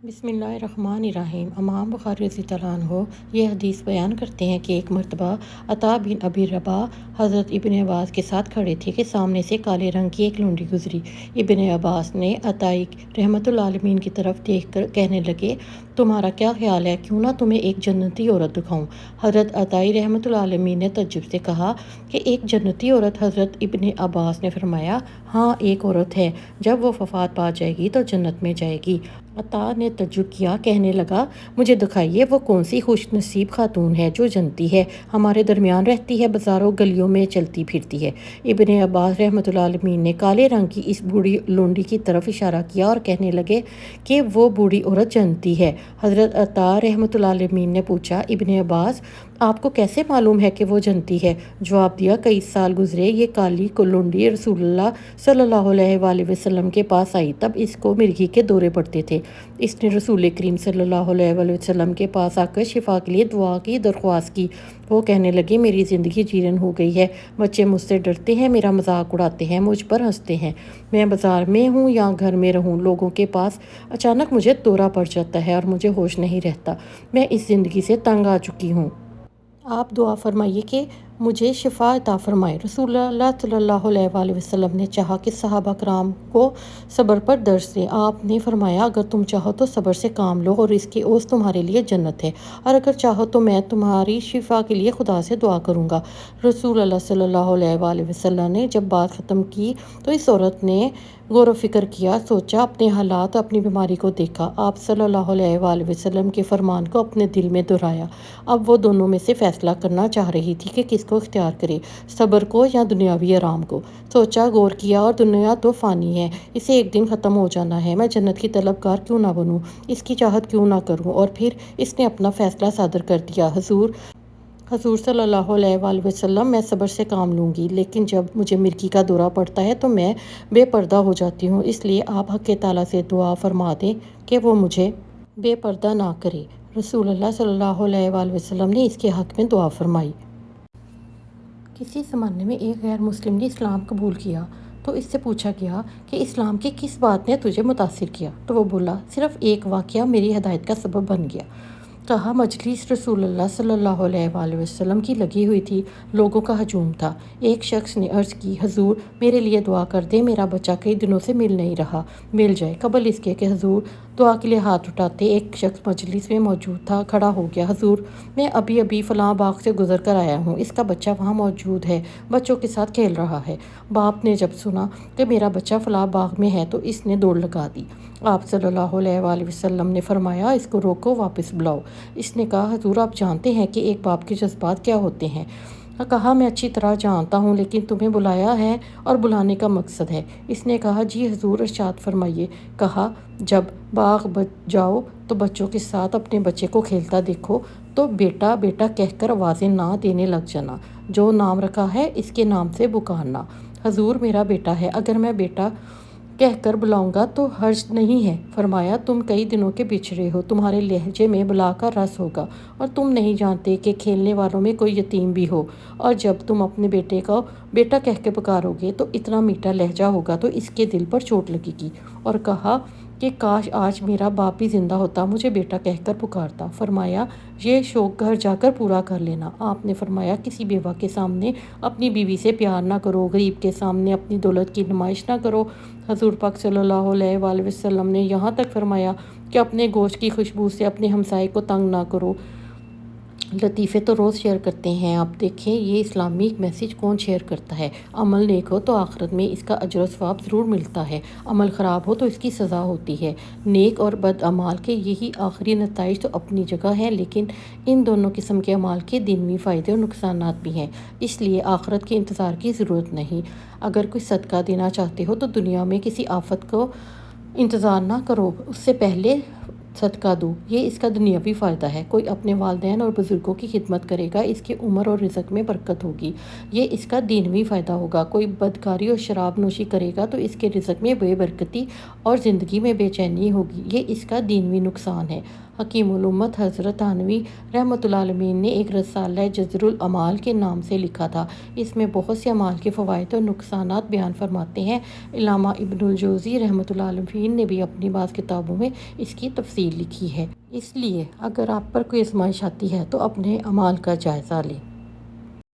بسم اللہ الرحمن الرحیم۔ امام بخاری رضی اللہ عنہ یہ حدیث بیان کرتے ہیں کہ ایک مرتبہ عطا بن ابی رباح حضرت ابن عباس کے ساتھ کھڑے تھے کہ سامنے سے کالے رنگ کی ایک لونڈی گزری۔ ابن عباس نے عطائی رحمۃ اللہ علیہ کی طرف دیکھ کر کہنے لگے، تمہارا کیا خیال ہے، کیوں نہ تمہیں ایک جنتی عورت دکھاؤں؟ حضرت عطائی رحمۃ اللہ علیہ نے تعجب سے کہا کہ ایک جنتی عورت؟ حضرت ابن عباس نے فرمایا، ہاں ایک عورت ہے، جب وہ وفات پا جائے گی تو جنت میں جائے گی۔ عطا نے تعجب کیا، کہنے لگا، مجھے دکھائیے وہ کون سی خوش نصیب خاتون ہے جو جنتی ہے، ہمارے درمیان رہتی ہے، بازاروں گلیوں میں چلتی پھرتی ہے۔ ابن عباس رحمۃ اللہ علیہ نے کالے رنگ کی اس بوڑھی لونڈی کی طرف اشارہ کیا اور کہنے لگے کہ وہ بوڑھی عورت جنتی ہے۔ حضرت عطا رحمۃ اللہ علیہ نے پوچھا، ابن عباس آپ کو کیسے معلوم ہے کہ وہ جنتی ہے؟ جواب دیا، کئی سال گزرے، یہ کالی لونڈی رسول اللہ صلی اللہ علیہ وآلہ وسلم کے پاس آئی، تب اس کو مرگی کے دورے پڑتے تھے۔ اس نے رسول کریم صلی اللہ علیہ وآلہ وسلم کے پاس آ کر شفا کے لیے دعا کی درخواست کی۔ وہ کہنے لگی، میری زندگی جیرن ہو گئی ہے، بچے مجھ سے ڈرتے ہیں، میرا مذاق اڑاتے ہیں، مجھ پر ہنستے ہیں، میں بازار میں ہوں یا گھر میں رہوں، لوگوں کے پاس اچانک مجھے دورہ پڑ جاتا ہے اور مجھے ہوش نہیں رہتا، میں اس زندگی سے تنگ آ چکی ہوں۔ آپ دعا فرمائیے کہ مجھے شفا عطا فرمائے۔ رسول اللہ صلی اللہ علیہ وآلہ وسلم نے چاہا کہ صحابہ کرام کو صبر پر درس دیں۔ آپ نے فرمایا، اگر تم چاہو تو صبر سے کام لو اور اس کی اوس تمہارے لیے جنت ہے، اور اگر چاہو تو میں تمہاری شفا کے لیے خدا سے دعا کروں گا۔ رسول اللہ صلی اللہ علیہ وآلہ وسلم نے جب بات ختم کی تو اس عورت نے غور و فکر کیا، سوچا، اپنے حالات، اپنی بیماری کو دیکھا، آپ صلی اللہ علیہ وآلہ وسلم کے فرمان کو اپنے دل میں دہرایا۔ اب وہ دونوں میں سے فیصلہ کرنا چاہ رہی تھی کہ کس کو اختیار کرے، صبر کو یا دنیاوی آرام کو۔ سوچا، غور کیا، اور دنیا تو فانی ہے، اسے ایک دن ختم ہو جانا ہے، میں جنت کی طلبگار کیوں نہ بنوں، اس کی چاہت کیوں نہ کروں؟ اور پھر اس نے اپنا فیصلہ صادر کر دیا، حضور صلی اللہ علیہ وآلہ وسلم، میں صبر سے کام لوں گی، لیکن جب مجھے مرگی کا دورہ پڑتا ہے تو میں بے پردہ ہو جاتی ہوں، اس لیے آپ حق تعالیٰ سے دعا فرما دیں کہ وہ مجھے بے پردہ نہ کرے۔ رسول اللہ صلی اللہ علیہ وآلہ وسلم نے اس کے حق میں دعا فرمائی۔ کسی زمانے میں ایک غیر مسلم نے اسلام قبول کیا تو اس سے پوچھا گیا کہ اسلام کی کس بات نے تجھے متاثر کیا؟ تو وہ بولا، صرف ایک واقعہ میری ہدایت کا سبب بن گیا۔ کہا، مجلس رسول اللہ صلی اللہ علیہ وآلہ وسلم کی لگی ہوئی تھی، لوگوں کا ہجوم تھا۔ ایک شخص نے عرض کی، حضور میرے لیے دعا کر دیں، میرا بچہ کئی دنوں سے مل نہیں رہا، مل جائے۔ قبل اس کے کہ حضور دعا کے لیے ہاتھ اٹھاتے، ایک شخص مجلس میں موجود تھا، کھڑا ہو گیا، حضور میں ابھی فلاں باغ سے گزر کر آیا ہوں، اس کا بچہ وہاں موجود ہے، بچوں کے ساتھ کھیل رہا ہے۔ باپ نے جب سنا کہ میرا بچہ فلاں باغ میں ہے تو اس نے دوڑ لگا دی۔ آپ صلی اللہ علیہ وآلہ وسلم نے فرمایا، اس کو روکو، واپس بلاؤ۔ اس نے کہا، حضور آپ جانتے ہیں کہ ایک باپ کے جذبات کیا ہوتے ہیں؟ کہا، میں اچھی طرح جانتا ہوں، لیکن تمہیں بلایا ہے اور بلانے کا مقصد ہے۔ اس نے کہا، جی حضور ارشاد فرمائیے۔ کہا، جب باغ جاؤ تو بچوں کے ساتھ اپنے بچے کو کھیلتا دیکھو تو بیٹا بیٹا کہہ کر آوازیں نہ دینے لگ جانا، جو نام رکھا ہے اس کے نام سے پکارنا۔ حضور میرا بیٹا ہے، اگر میں بیٹا کہہ کر بلاؤں گا تو حرج نہیں ہے۔ فرمایا، تم کئی دنوں کے بچھڑے ہو، تمہارے لہجے میں بلا کا رس ہوگا، اور تم نہیں جانتے کہ کھیلنے والوں میں کوئی یتیم بھی ہو، اور جب تم اپنے بیٹے کو بیٹا کہہ کے پکارو گے تو اتنا میٹھا لہجہ ہوگا تو اس کے دل پر چوٹ لگے گی، اور کہا کہ کاش آج میرا باپ بھی زندہ ہوتا، مجھے بیٹا کہہ کر پکارتا۔ فرمایا، یہ شوق گھر جا کر پورا کر لینا۔ آپ نے فرمایا، کسی بیوہ کے سامنے اپنی بیوی سے پیار نہ کرو، غریب کے سامنے اپنی دولت کی نمائش نہ کرو۔ حضور پاک صلی اللہ علیہ وآلہ وسلم نے یہاں تک فرمایا کہ اپنے گوشت کی خوشبو سے اپنے ہمسائے کو تنگ نہ کرو۔ لطیفے تو روز شیئر کرتے ہیں، آپ دیکھیں یہ اسلامی میسیج کون شیئر کرتا ہے۔ عمل نیک ہو تو آخرت میں اس کا اجر و ثواب ضرور ملتا ہے، عمل خراب ہو تو اس کی سزا ہوتی ہے۔ نیک اور بد اعمال کے یہی آخری نتائج تو اپنی جگہ ہیں، لیکن ان دونوں قسم کے اعمال کے دنیوی فائدے اور نقصانات بھی ہیں، اس لیے آخرت کے انتظار کی ضرورت نہیں۔ اگر کوئی صدقہ دینا چاہتے ہو تو دنیا میں کسی آفت کو انتظار نہ کرو، اس سے پہلے صدقہ دو، یہ اس کا دنیاوی فائدہ ہے۔ کوئی اپنے والدین اور بزرگوں کی خدمت کرے گا، اس کی عمر اور رزق میں برکت ہوگی، یہ اس کا دینوی فائدہ ہوگا۔ کوئی بدکاری اور شراب نوشی کرے گا تو اس کے رزق میں بے برکتی اور زندگی میں بے چینی ہوگی، یہ اس کا دینوی نقصان ہے۔ حکیم الامت حضرت تھانوی رحمۃ اللہ علیہ نے ایک رسالہ جزر الاعمال کے نام سے لکھا تھا۔ اس میں بہت سے اعمال کے فوائد اور نقصانات بیان فرماتے ہیں۔ علامہ ابن الجوزی رحمۃ اللہ علیہ نے بھی اپنی بعض کتابوں میں اس کی تفصیل لکھی ہے۔ اس لیے اگر آپ پر کوئی آزمائش آتی ہے تو اپنے اعمال کا جائزہ لیں۔